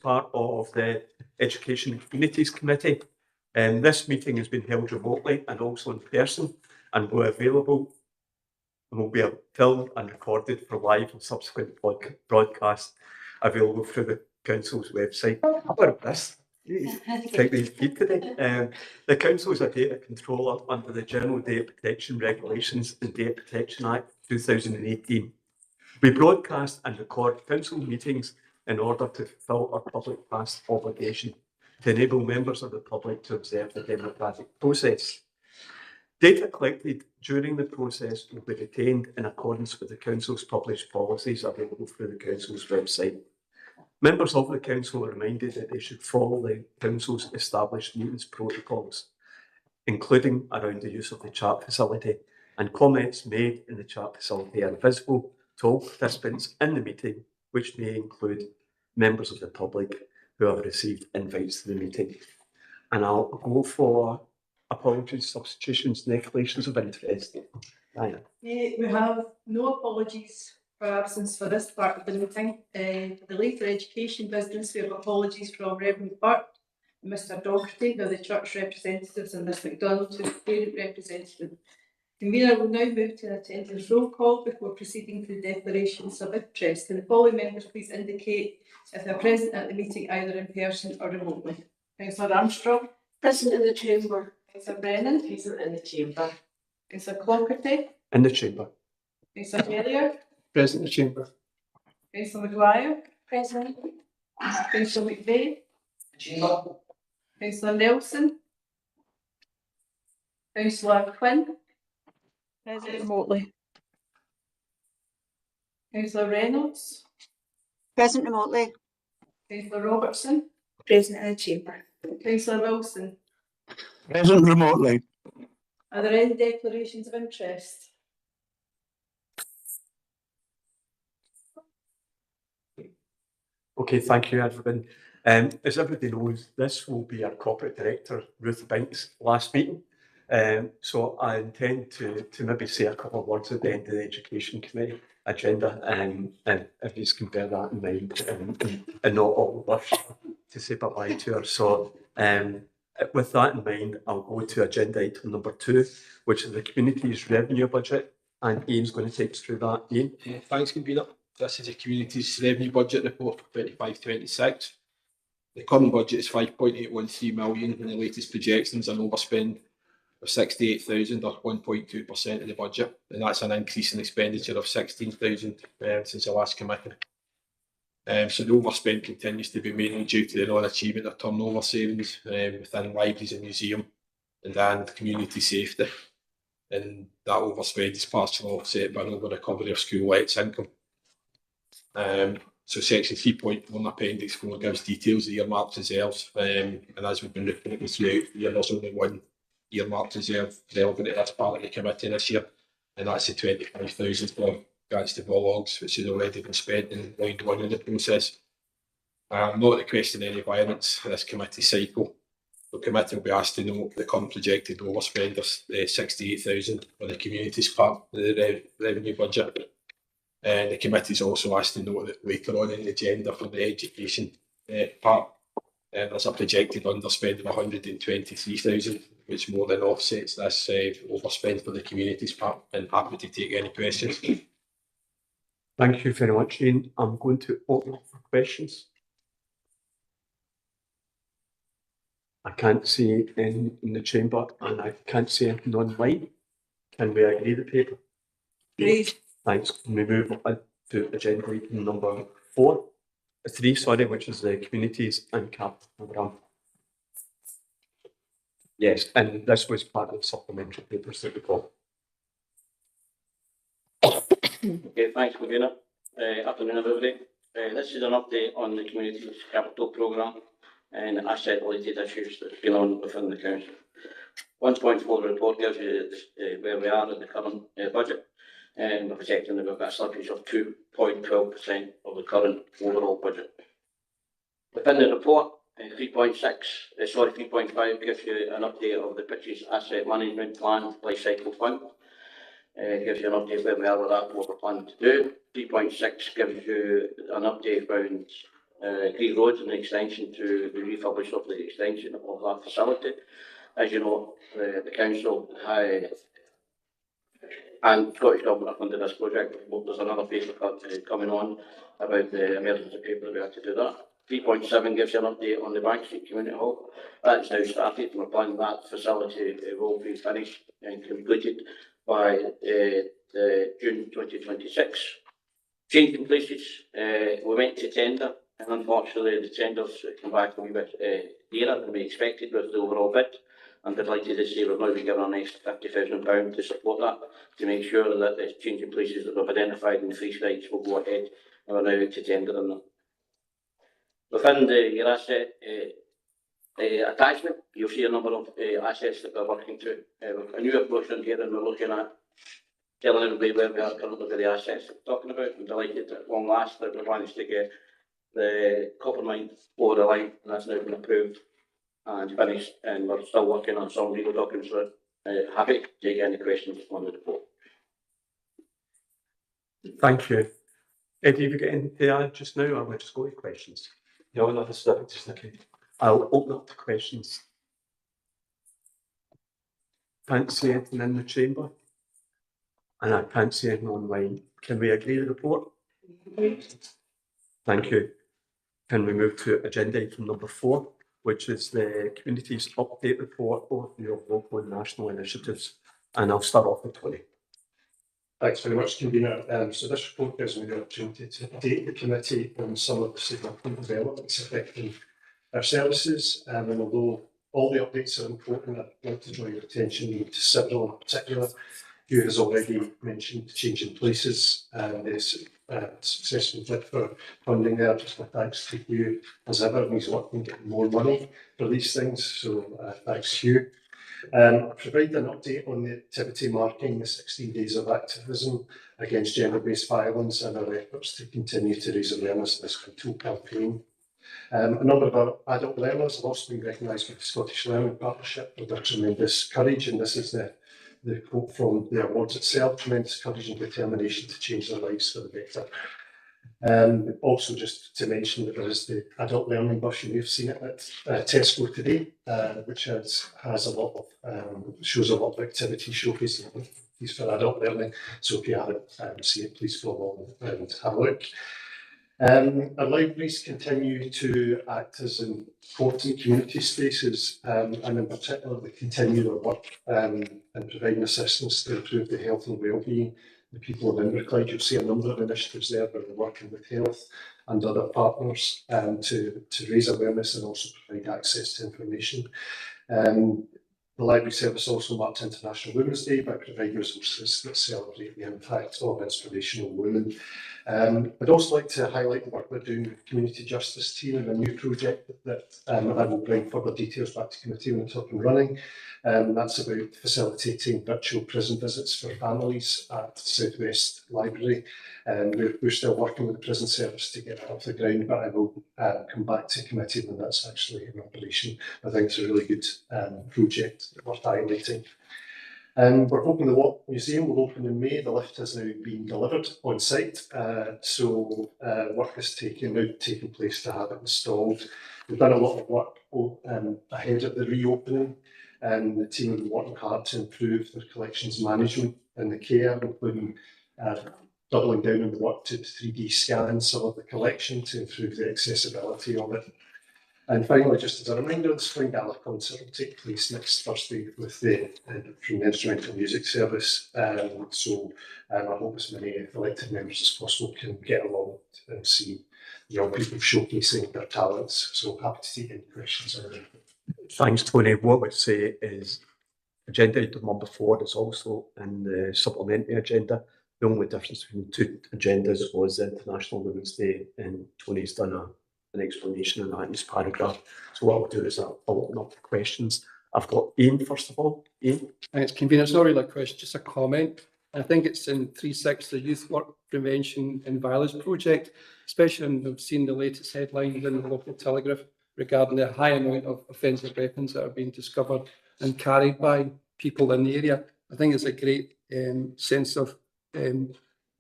part of the Education and Communities Committee. This meeting has been held remotely and also in person and will be filmed and recorded for live and subsequent broadcast available through the Council's website. Take these feet today. The Council is a data controller under the General Data Protection Regulations and Data Protection Act 2018. We broadcast and record Council meetings in order to fulfil our public trust obligation to enable members of the public to observe the democratic process. Data collected during the process will be retained in accordance with the Council's published policies available through the Council's website. Members of the Council are reminded that they should follow the Council's established meetings protocols, including around the use of the chat facility, and comments made in the chat facility are visible to all participants in the meeting, which may include members of the public who have received invites to the meeting. And I'll go for apologies, substitutions, declarations of interest. Diana. We have no apologies for absence for this part of the meeting. The later education business, we have apologies from Reverend Burt, Mr Doherty, who are the church representatives, and Ms MacDonald, who is the parent representative. The Convener will now move to an attendance roll call before proceeding to the declarations of interest. Can the following members please indicate if they are present at the meeting either in person or remotely? Councillor Armstrong. Present in the chamber. Councillor Brennan. Present in the chamber. Councillor Clonkerty. In the chamber. Councillor Elliott. Present in the chamber. Councillor Maguire. Present. Councillor McVeigh. Chamber. Councillor Nelson. Councillor Quinn. Present remotely. Councillor Reynolds. Present remotely. Councillor Robertson. Present in the chamber. Councillor Wilson. Present remotely. Are there any declarations of interest? Okay, thank you, everyone. As everybody knows, this will be our Corporate Director, Ruth Binks' last meeting. So I intend to maybe say a couple of words at the end of the Education Committee agenda, and if you can bear that in mind, and not all rush to say bye-bye to her. So with that in mind, I'll go to agenda item number 2, which is the community's revenue budget, and Ian's going to take us through that. Ian? Thanks, Convener. This is the community's revenue budget report for 25-26. The current budget is 5.813 million, and the latest projections are an overspend of 68,000 or 1.2% of the budget, and that's an increase in expenditure of 16,000 since the last committee. So the overspend continues to be mainly due to the non-achievement of turnover savings within libraries and museum and community safety, and that overspend is partially offset by an over-recovery of school lets income. So section 3.1 appendix 4 gives details of earmarked reserves, and as we've been reporting throughout the year, there's only one earmarked reserve relevant to this part of the committee this year, and that's the 25,000 for grants to Bullocks, which has already been spent in round 1 of the process. Not to question any violence in this committee cycle. The committee will be asked to note the current projected overspend of 68,000 for the community's part of the revenue budget. And the committee is also asked to note that later on in the agenda for the education part, there's a projected underspend of 123,000, which more than offsets this overspend for the community's part. And happy to take any questions. Thank you very much, Ian. I'm going to open up for questions. I can't see anything in the chamber, and I can't see anything online. Can we agree the paper? Please. Thanks. Can we move on to agenda item number 3, sorry, which is the communities and capital programme. Yes, and this was part of the supplementary papers that we got. Okay, thanks, Convener. Afternoon, everybody. This is an update on the community's capital programme and asset-related issues that's been on within the council. 1.4 report gives you where we are in the current budget, and we're projecting that we've got a slippage of 2.12% of the current overall budget. Within the report, 3.5 gives you an update of the Pitches Asset Management Plan Life Cycle Fund. It gives you an update where we are with that, what we're planning to do. 3.6 gives you an update around Green Road and the extension to the refurbish of the extension of that facility. As you know, the council and Scottish Government are funding this project. There's another paper coming on about the emergency paper that we have to do that. 3.7 gives you an update on the Bank Street Community Hall. That's now started. We're planning that facility will be finished and completed by June 2026. Changing places, we went to tender, and unfortunately the tenders came back a wee bit dearer than we expected with the overall bid. I'm delighted to say we've now been given an extra £50,000 to support that, to make sure that the changing places that we've identified in the free sites will go ahead, and we're now out to tender on them. Within your asset attachment, you'll see a number of assets that we're working to. A new approach in here, and we're looking at telling everybody where we are currently with the assets that we're talking about. I'm delighted at long last that we managed to get the copper mine over the line, and that's now been approved and finished, and we're still working on some legal documents for it. Happy to take any questions on the report. Thank you. Eddie, have you got anything to add just now, or we'll just go to questions? No, nothing specific, just okay. I'll open up to questions. Can't see anything in the chamber, and I can't see anything online. Can we agree to the report? Thank you. Can we move to agenda item number 4, which is the community's update report overview of local and national initiatives? And I'll start off with Tony. Thanks very much, convener. So this report gives me the opportunity to update the committee on some of the significant developments affecting our services. And although all the updates are important, I'd like to draw your attention to several in particular. Hugh has already mentioned changing places and this successful bid for funding there. Just my thanks to Hugh as ever, and he's working getting more money for these things. So thanks, Hugh. I'll provide an update on the activity marking the 16 days of activism against gender-based violence and our efforts to continue to raise awareness of this vital campaign. A number of our adult learners have also been recognised with the Scottish Learning Partnership for their tremendous courage, and this is the quote from the awards itself: tremendous courage and determination to change their lives for the better. Also, just to mention that there is the adult learning bus. You may have seen it at Tesco today, which has a lot of shows a lot of activity showcasing activities for adult learning. So if you haven't seen it, please go along and have a look. Our libraries continue to act as important community spaces, and in particular they continue their work in providing assistance to improve the health and well-being the people of Inverclyde. You'll see a number of initiatives there where we're working with health and other partners to raise awareness and also provide access to information. The library service also marked International Women's Day by providing resources that celebrate the impact of inspirational women. I'd also like to highlight the work we're doing with the Community Justice Team and a new project that I will bring further details back to committee when it's up and running. That's about facilitating virtual prison visits for families at South West Library. We're still working with the prison service to get that off the ground, but I will come back to committee when that's actually in operation. I think it's a really good project worth highlighting. We're hoping the Watt Museum will open in May. The lift has now been delivered on site, so work is taking place to have it installed. We've done a lot of work ahead of the reopening, and the team have been working hard to improve their collections management and the care, including doubling down on the work to 3D scan some of the collection to improve the accessibility of it. And finally, just as a reminder, the Spring Gala concert will take place next Thursday with from the Instrumental Music Service. So I hope as many elected members as possible can get along and see young people showcasing their talents. So happy to take any questions on that. Thanks, Tony. What I would say is agenda item number 4 is also in the supplementary agenda. The only difference between the two agendas was the International Women's Day, and Tony's done an explanation of that in his paragraph. So what I'll do is I'll open up the questions. I've got Ian first of all. Ian? Thanks, convener. It's not really a question, just a comment. I think it's in 3.6, the Youth Work Prevention and Violence Project, especially when we've seen the latest headlines in the local Telegraph regarding the high amount of offensive weapons that are being discovered and carried by people in the area. I think it's a great sense of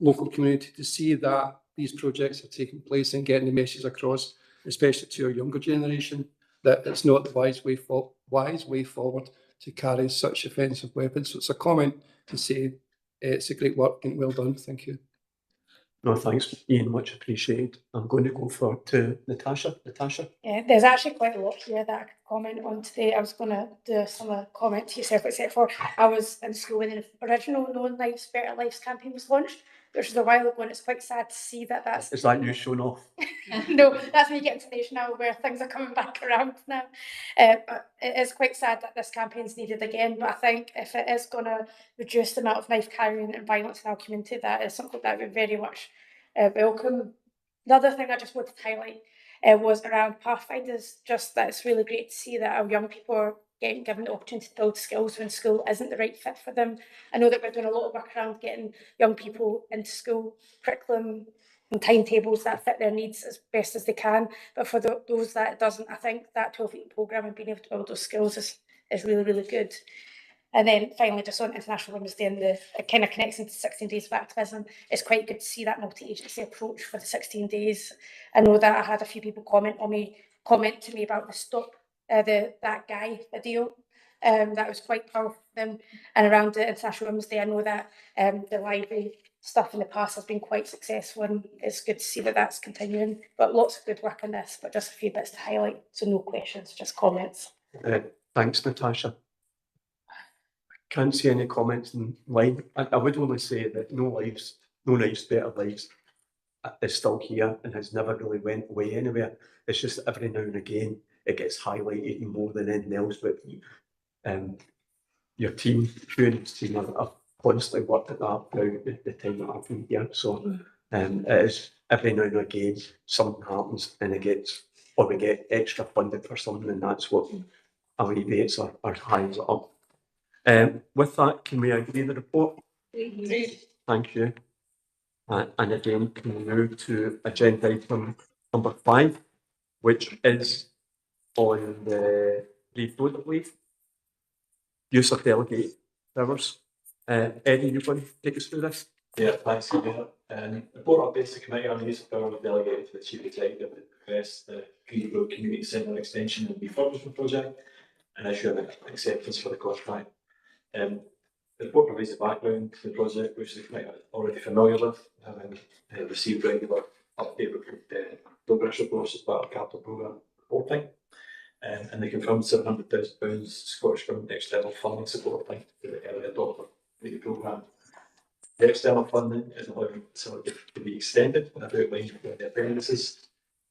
local community to see that these projects are taking place and getting the message across. especially to our younger generation, that it's not the wise way forward to carry such offensive weapons. So it's a comment to say it's a great work and well done. Thank you. No, thanks, Ian, much appreciated. I'm going to go to Natasha. Natasha? Yeah, there's actually quite a lot here that I could comment on today. I was going to do some comment to yourself, except for I was in school when the original No Lives Better Lives campaign was launched, which was a while ago, and it's quite sad to see that that's... Is that you showing off? No, that's me getting to the age now where things are coming back around now. But it is quite sad that this campaign's needed again, but I think if it is going to reduce the amount of knife carrying and violence in our community, that is something that we very much welcome. The other thing I just wanted to highlight was around Pathfinders, just that it's really great to see that our young people are getting given the opportunity to build skills when school isn't the right fit for them. I know that we're doing a lot of work around getting young people into school curriculum and timetables that fit their needs as best as they can, but for those that it doesn't, I think that 12-week programme and being able to build those skills is really, really good. And then finally, just on International Women's Day and it kind of connects into 16 days of activism, it's quite good to see that multi-agency approach for the 16 days. I know that I had a few people comment to me about the Stop That Guy video. That was quite powerful for them. And around the International Women's Day, I know that the library stuff in the past has been quite successful, and it's good to see that that's continuing. But lots of good work on this, but just a few bits to highlight. So no questions, just comments. Thanks, Natasha. Can't see any comments in line. I would only say that No Lives Better Lives is still here and has never really went away anywhere. It's just every now and again it gets highlighted more than anything else. But your team, Fionnual's team, have constantly worked at that throughout the time that I've been here. So it is every now and again something happens and we get extra funded for something, and that's what alleviates our hands up. With that, can we agree the report? Thank you. And again, can we move to agenda item number 5, which is on the Reeve Road, I believe. Use of delegate powers. Eddie, you're going to take us through this? Yeah, thanks, Convener. Report updates the committee on the use of power delegated to the Chief Executive to progress the Reeve Road Community Centre extension and refurbishment project and issue an acceptance for the contract. The report provides the background to the project, which the committee are already familiar with, having received regular update progress reports as part of capital programme reporting. And they confirmed £700,000 Scottish Government external funding support linked to the early adopter of the programme. The external funding is allowing the facility to be extended, and I've outlined the appendices.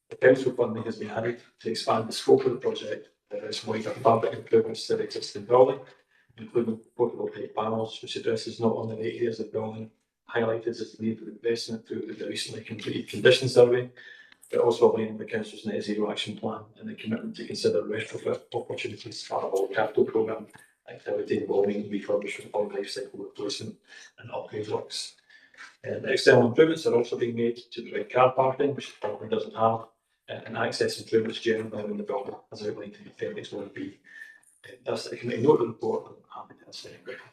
The council funding has been added to expand the scope of the project. There is wider fabric improvements to the existing building, including photovoltaic panels, which addresses not only the areas of the building highlighted as the need for investment through the recently completed condition survey, but also aligning the council's net zero action plan and the commitment to consider retrofit opportunities as part of all capital programme activity involving refurbishment or life cycle replacement and upgrade works. The external improvements are also being made to provide car parking, which the building doesn't have, and access improvements generally in the building, as outlined in Appendix 1B. That's the committee note of the report, and I'm happy to answer any questions.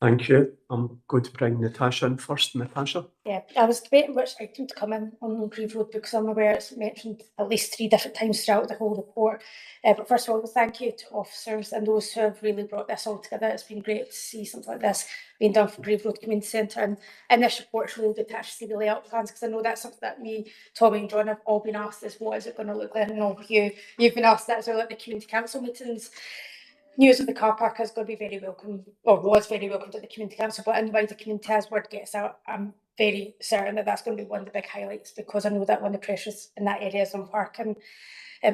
Thank you. I'm going to bring Natasha in first. Natasha? Yeah, I was debating which item to come in on Reeve Road because I'm aware it's mentioned at least 3 different times throughout the whole report. But first of all, thank you to officers and those who have really brought this all together. It's been great to see something like this being done for Reeve Road Community Centre, and this report's really good to actually see the layout plans, because I know that's something that me, Tommy and John have all been asked is what is it going to look like, and all you've been asked that as well at the community council meetings. News of the car park is going to be very welcome, or was very welcome to the community council, but in the wider community as word gets out, I'm very certain that that's going to be one of the big highlights, because I know that one of the pressures in that area is on parking.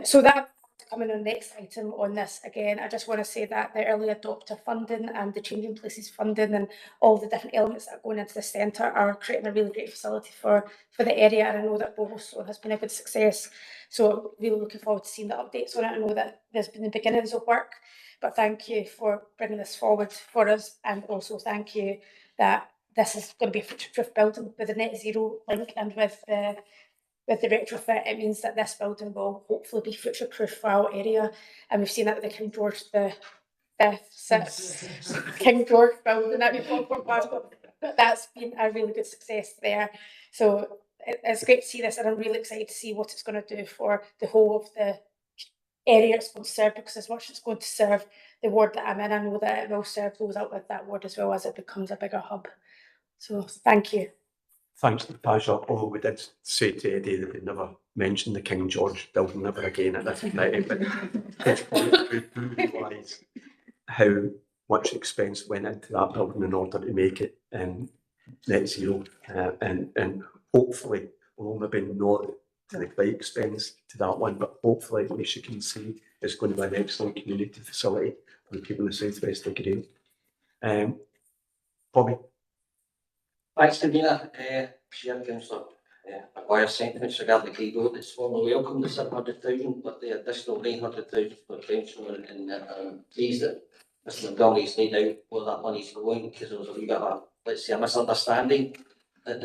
So that coming on the next item on this, again, I just want to say that the early adopter funding and the changing places funding and all the different elements that are going into the centre are creating a really great facility for the area, and I know that Boglestone has been a good success, so I'm really looking forward to seeing the updates on it. I know that there's been the beginnings of work, but thank you for bringing this forward for us, and also thank you that this is going to be a future-proof building with a net zero link, and with the retrofit, it means that this building will hopefully be future-proof for our area. And we've seen that with the King George King George building that we've got for Glasgow. But that's been a really good success there. So it's great to see this, and I'm really excited to see what it's going to do for the whole of the area it's going to serve, because as much as it's going to serve the ward that I'm in, I know that it will serve those out with that ward as well as it becomes a bigger hub. So thank you. Thanks, Natasha. Although we did say to Eddie that we'd never mention the King George building ever again at this committee, but we do realise how much expense went into that building in order to make it net zero, and hopefully we'll only be not to the great expense to that one, but hopefully at least you can see it's going to be an excellent community facility for the people in the South West of Grey. Bobby. Thanks, Convener. Chair Councillor Maguire's sentiments regarding the Grey Road. It's formally welcome the 700,000, but the additional 900,000 for council, and pleased that Mr McDonald's laid out where that money's going, because there was a wee bit of a, let's say, a misunderstanding that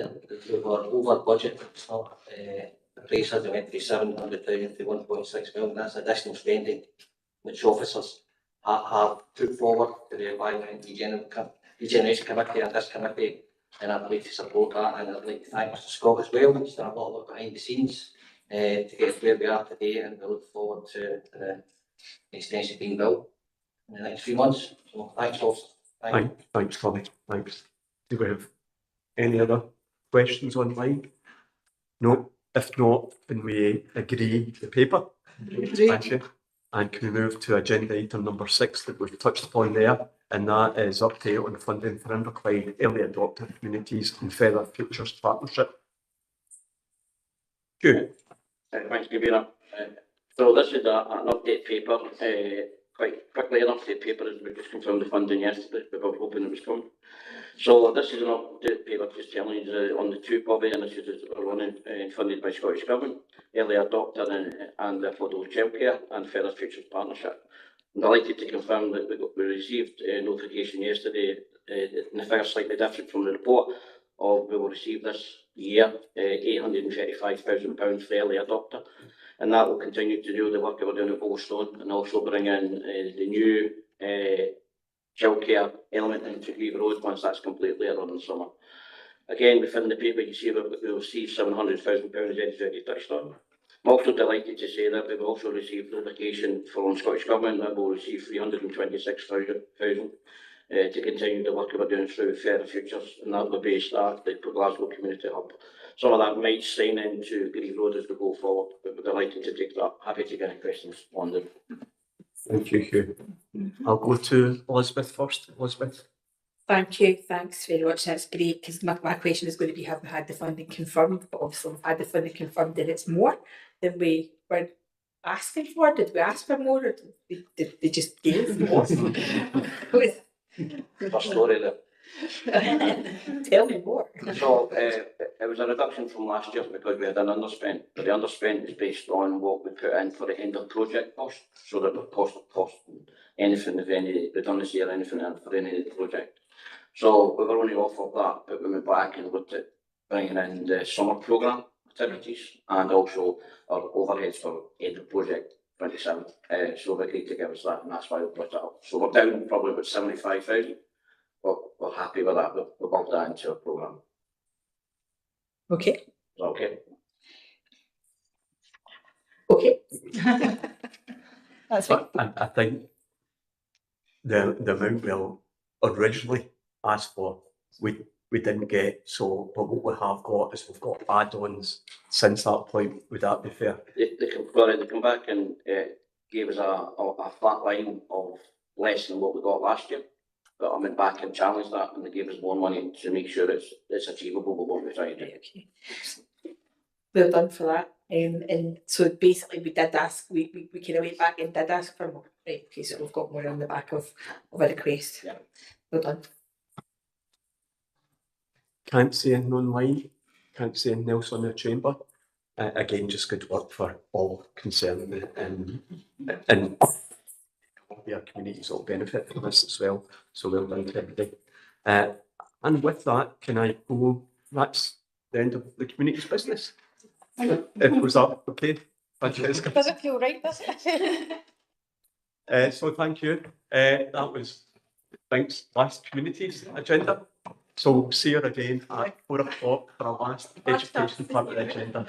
we were over budget. It's not, the price has went from 700,000 to 1.6 million. That's additional spending which officers have put forward to the Environment Regeneration Committee and this committee, and I'd like to support that, and I'd like to thank Mr Scott as well. He's done a lot of work behind the scenes to get where we are today, and we look forward to the extension being built in the next few months. So thanks, officer. Thanks, Tommy. Thanks. Do we have any other questions online? No. If not, can we agree the paper? Thank you. And can we move to agenda item number 6 that we've touched upon there, and that is update on funding for Inverclyde Early Adopter Communities and Further Futures Partnership. Good. Thanks, Convener. So this is an update paper. Quite quickly, an update paper as we just confirmed the funding yesterday, but we were hoping it was coming. So this is an update paper just telling you on the 2 public initiatives that are running, funded by Scottish Government, Early Adopter and Affordable Childcare and Further Futures Partnership. I'm delighted to confirm that we received notification yesterday, and the figure slightly different from the report, of we will receive this year £835,000 for Early Adopter, and that will continue to do the work that we're doing at Bowstone, and also bring in the new childcare element into Grieve Road once that's complete later on in the summer. Again, within the paper you see we'll receive £700,000 as already touched on. I'm also delighted to say that we've also received notification from Scottish Government that we'll receive £326,000 to continue the work that we're doing through Further Futures, and that will be based at the Glasgow Community Hub. Some of that might strain into Grieve Road as we go forward, but we're delighted to take that. Happy to get any questions on them. Thank you, Hugh. I'll go to Elizabeth first. Elizabeth. Thank you. Thanks very much. That's great, because my question is going to be, have we had the funding confirmed? But obviously we've had the funding confirmed and it's more than we were asking for. Did we ask for more, or did they just give more? First story there. Tell me more. So it was a reduction from last year because we had an underspend, but the underspend is based on what we put in for the end of project cost, so that the cost anything of any redundancy or anything for any project. So we were only offered that, but we went back and looked at bringing in the summer programme activities and also our overheads for end of project 27. So we agreed to give us that, and that's why we brought it up. So we're down probably about 75,000. But we're happy with that. We'll bump that into our programme. Okay. Okay. Okay. That's fine. I think the amount we originally asked for, we didn't get. So, but what we have got is we've got add-ons since that point. Would that be fair? They come back and gave us a flat line of less than what we got last year. But I went back and challenged that, and they gave us more money to make sure it's achievable with what we're trying to do. Okay. Well done for that. And so basically we did ask, we kind of went back and did ask for more. Right, okay, so we've got more on the back of a request. Yeah. Well done. Can't see anything online. Can't see anything else on the chamber. Again, just good work for all concerned, and our communities will benefit from this as well. So well done to everybody. And with that, can I go? That's the end of the community's business. Was that okay, Francesca? Does it feel right, does it? So thank you. That was, thanks, last community's agenda. So we'll see her again at 4 o'clock for our last education part of the agenda.